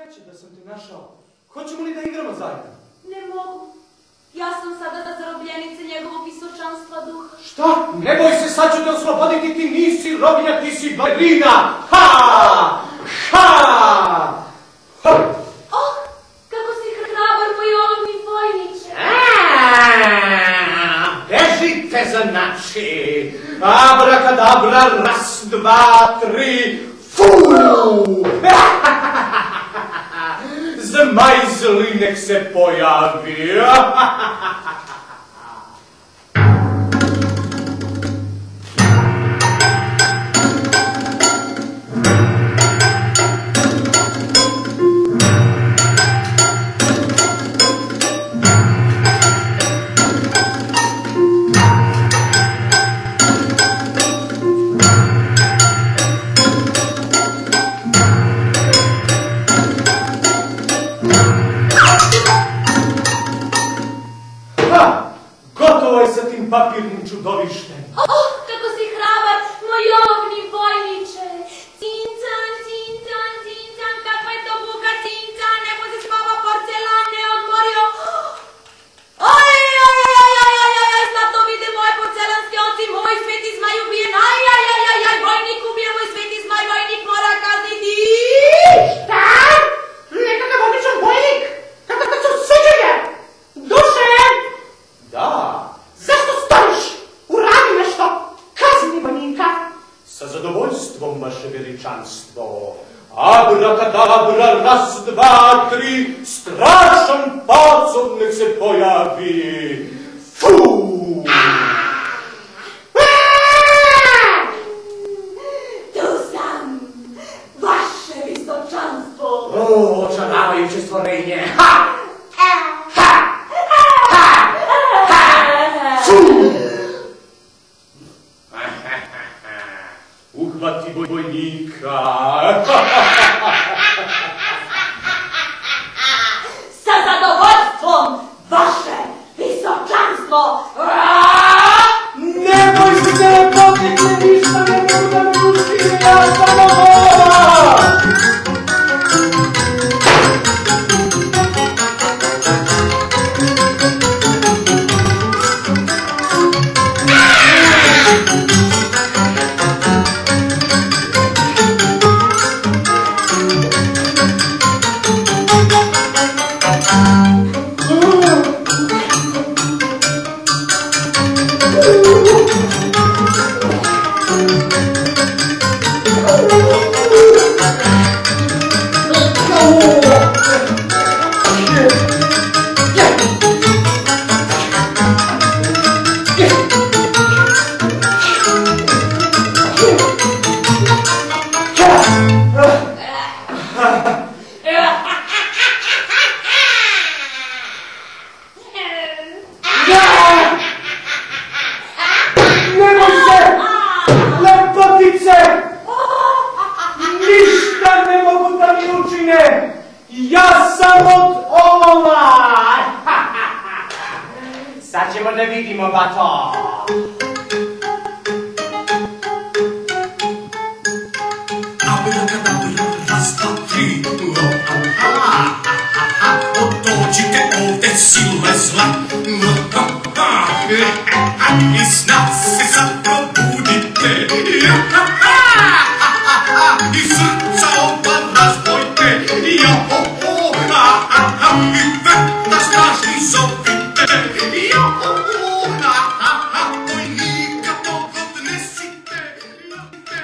sreće da sam te našao. Hoćemo li da igramo zajedno? Ne mogu. Ja sam sada zarobljenica njegovog visočanstva duha. Šta? Ne boj se, sad ću te osloboditi, ti nisi robinja, ti si balerina! Ha! Ha! Ha! Oh, kako si hrabar, moj olovni vojniče! Bežite za naši! Abrakadabra, raz, dva, tri, fu! Zmaj nek se pojavi! Gotovo je sa tim papirnim čudovištem. Oh, kako si hrabar, moj olovni vojniče! Cincan, cincan, cincan, kakva je to buka, cincan, nebo se spava porcelan, ne odmorio. Oj, sad to vide moje porcelanske oci, moj sveti zmaj ubijen, vojnik ubijen, moj sveti zmaj, vojnik mora kazniti. Šta? Nekakav običan vojnik? Kako su suđenje? Duše! Da. Zašto stojiš? Uradi nešto! Kazni vojnika! Sa zadovoljstvom, vaše veličanstvo. Abrakadabra, raz, dva, tri, strašan pacom nek se pojavi. Fu! Tu sam, vaše visočanstvo. O, očaravajuće stvorenje! Ha! Uhvati vojnika. Sa zadovoljstvom, vaše visočanstvo. Ne boj se, ne potekne ništa, ne mogu da me učine, ja sam ovo! Ja sam od olova! Sad ćemo da vidimo, bato! Abrakadabra, raz, dva, tri, otočite ovde sile zla. I sna se sad probudite. I srca oba razbojte. I vetar strašni zove.